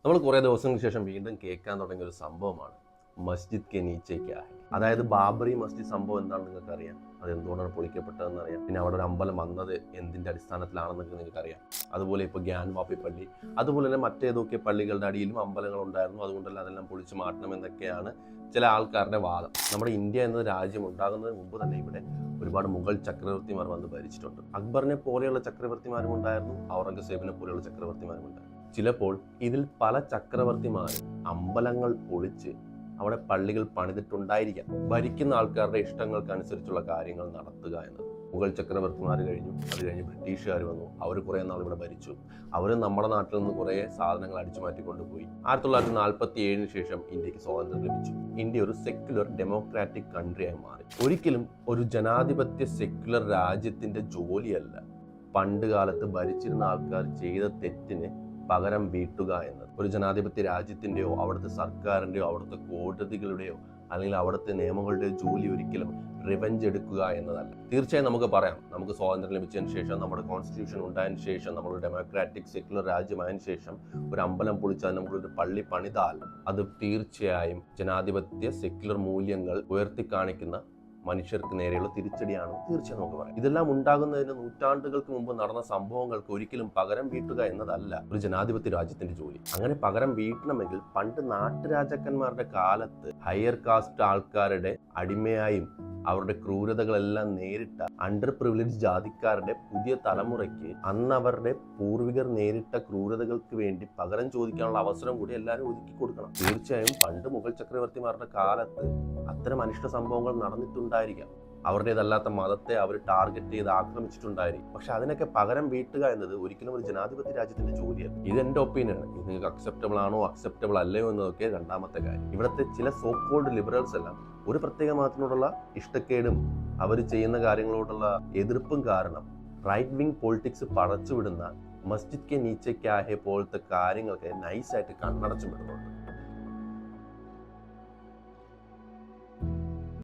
നമ്മൾ കുറേ ദിവസങ്ങൾക്ക് ശേഷം വീണ്ടും കേൾക്കാൻ തുടങ്ങിയ ഒരു സംഭവമാണ് മസ്ജിദ് കെ നീച്ചെ ക്യാ ഹൈ. അതായത് ബാബറി മസ്ജിദ് സംഭവം എന്താണെന്ന് നിങ്ങൾക്ക് അറിയാം. അത് എന്തുകൊണ്ടാണ് പൊളിക്കപ്പെട്ടതെന്ന് അറിയാം. പിന്നെ അവിടെ ഒരു അമ്പലം വന്നത് എന്തിൻ്റെ അടിസ്ഥാനത്തിലാണെന്ന് നിങ്ങൾക്ക് അറിയാം. അതുപോലെ ഇപ്പോൾ ഗ്യാൻവാപ്പി പള്ളി, അതുപോലെ തന്നെ മറ്റേതൊക്കെ പള്ളികളുടെ അടിയിലും അമ്പലങ്ങൾ ഉണ്ടായിരുന്നു. അതുകൊണ്ടല്ല അതെല്ലാം പൊളിച്ചു മാറ്റണം എന്നൊക്കെയാണ് ചില ആൾക്കാരുടെ വാദം. നമ്മുടെ ഇന്ത്യ എന്ന രാജ്യം ഉണ്ടാകുന്നതിന് മുമ്പ് തന്നെ ഇവിടെ ഒരുപാട് മുഗൾ ചക്രവർത്തിമാർ വന്ന് ഭരിച്ചിട്ടുണ്ട്. അക്ബറിനെ പോലെയുള്ള ചക്രവർത്തിമാരും ഉണ്ടായിരുന്നു, ഔറംഗസേബിനെ പോലെയുള്ള ചക്രവർത്തിമാരും ഉണ്ടായിരുന്നു. ചിലപ്പോൾ ഇതിൽ പല ചക്രവർത്തിമാരും അമ്പലങ്ങൾ പൊളിച്ച് അവിടെ പള്ളികൾ പണിതിട്ടുണ്ടായിരിക്കാം, ഭരിക്കുന്ന ആൾക്കാരുടെ ഇഷ്ടങ്ങൾക്കനുസരിച്ചുള്ള കാര്യങ്ങൾ നടത്തുക എന്നത്. മുഗൾ ചക്രവർത്തിമാർ കഴിഞ്ഞു, അത് കഴിഞ്ഞ് ബ്രിട്ടീഷുകാർ വന്നു. അവർ കുറേ നാൾ ഇവിടെ ഭരിച്ചു. അവർ നമ്മുടെ നാട്ടിൽ നിന്ന് കുറേ സാധനങ്ങൾ അടിച്ചു മാറ്റിക്കൊണ്ടുപോയി. 1947 ശേഷം ഇന്ത്യക്ക് സ്വാതന്ത്ര്യം ലഭിച്ചു. ഇന്ത്യ ഒരു സെക്യുലർ ഡെമോക്രാറ്റിക് കൺട്രിയായി മാറി. ഒരിക്കലും ഒരു ജനാധിപത്യ സെക്യുലർ രാജ്യത്തിന്റെ ജോലിയല്ല പണ്ട് കാലത്ത് ഭരിച്ചിരുന്ന ആൾക്കാർ ചെയ്ത തെറ്റിന് പകരം വീട്ടുക എന്നത്. ഒരു ജനാധിപത്യ രാജ്യത്തിൻ്റെയോ അവിടുത്തെ സർക്കാരിൻ്റെയോ അവിടുത്തെ കോടതികളുടെയോ അല്ലെങ്കിൽ അവിടുത്തെ നിയമങ്ങളുടെയോ ജോലി ഒരിക്കലും റിവെഞ്ച് എടുക്കുക എന്നതല്ല. തീർച്ചയായും നമുക്ക് പറയാം, നമുക്ക് സ്വാതന്ത്ര്യം ലഭിച്ചതിന് ശേഷം, നമ്മുടെ കോൺസ്റ്റിറ്റ്യൂഷൻ ഉണ്ടായതിനു ശേഷം, നമ്മൾ ഡെമോക്രാറ്റിക് സെക്യുലർ രാജ്യമായതിനു ശേഷം ഒരു അമ്പലം പൊളിച്ചാൽ, നമ്മളൊരു പള്ളി പണിതാൽ അത് തീർച്ചയായും ജനാധിപത്യ സെക്യുലർ മൂല്യങ്ങൾ ഉയർത്തിക്കാണിക്കുന്ന മനുഷ്യർക്ക് നേരെയുള്ള തിരിച്ചടിയാണ് തീർച്ചയായും നമുക്ക് പറയാം. ഇതെല്ലാം ഉണ്ടാകുന്നതിന് നൂറ്റാണ്ടുകൾക്ക് മുമ്പ് നടന്ന സംഭവങ്ങൾക്ക് ഒരിക്കലും പകരം വീട്ടുക എന്നതല്ല ഒരു ജനാധിപത്യ രാജ്യത്തിന്റെ ജോലി. അങ്ങനെ പകരം വീട്ടണമെങ്കിൽ പണ്ട് നാട്ടുരാജാക്കന്മാരുടെ കാലത്ത് ഹയർ കാസ്റ്റ് ആൾക്കാരുടെ അടിമയായും അവരുടെ ക്രൂരതകളെല്ലാം നേരിട്ട അണ്ടർ പ്രിവിലേജ് ജാതിക്കാരുടെ പുതിയ തലമുറയ്ക്ക് അന്ന് അവരുടെ പൂർവികർ നേരിട്ട ക്രൂരതകൾക്ക് വേണ്ടി പകരം ചോദിക്കാനുള്ള അവസരം കൂടി എല്ലാവരും ഒതുക്കി കൊടുക്കണം. തീർച്ചയായും പണ്ട് മുഗൾ ചക്രവർത്തിമാരുടെ കാലത്ത് അത്തരം അനിഷ്ട സംഭവങ്ങൾ നടന്നിട്ടുണ്ടായിരിക്കാം. അവരുടേതല്ലാത്ത മതത്തെ അവർ ടാർഗറ്റ് ചെയ്ത് ആക്രമിച്ചിട്ടുണ്ടായിരിക്കും. പക്ഷെ അതിനൊക്കെ പകരം വീട്ടുക എന്നത് ഒരിക്കലും ഒരു ജനാധിപത്യ രാജ്യത്തിന്റെ ജോലിയല്ല. ഇത് എൻ്റെ ഒപ്പീനിയൻ ആണ്. ഇത് നിങ്ങൾക്ക് അക്സെപ്റ്റബിൾ ആണോ അക്സെപ്റ്റബിൾ അല്ലയോ എന്നതൊക്കെ രണ്ടാമത്തെ കാര്യം. ഇവിടുത്തെ ചില സോ കോൾഡ് ലിബറൽസ് എല്ലാം ഒരു പ്രത്യേക മതത്തിനോടുള്ള ഇഷ്ടക്കേടും അവർ ചെയ്യുന്ന കാര്യങ്ങളോടുള്ള എതിർപ്പും കാരണം റൈറ്റ് വിങ് പൊളിറ്റിക്സ് പടച്ചുവിടുന്ന മസ്ജിദ് കെ നീച്ചെ ക്യാ ഹൈ പോലത്തെ കാര്യങ്ങൾക്ക് നൈസായിട്ട് കണ്ണടച്ചു വിടുന്നുണ്ട്.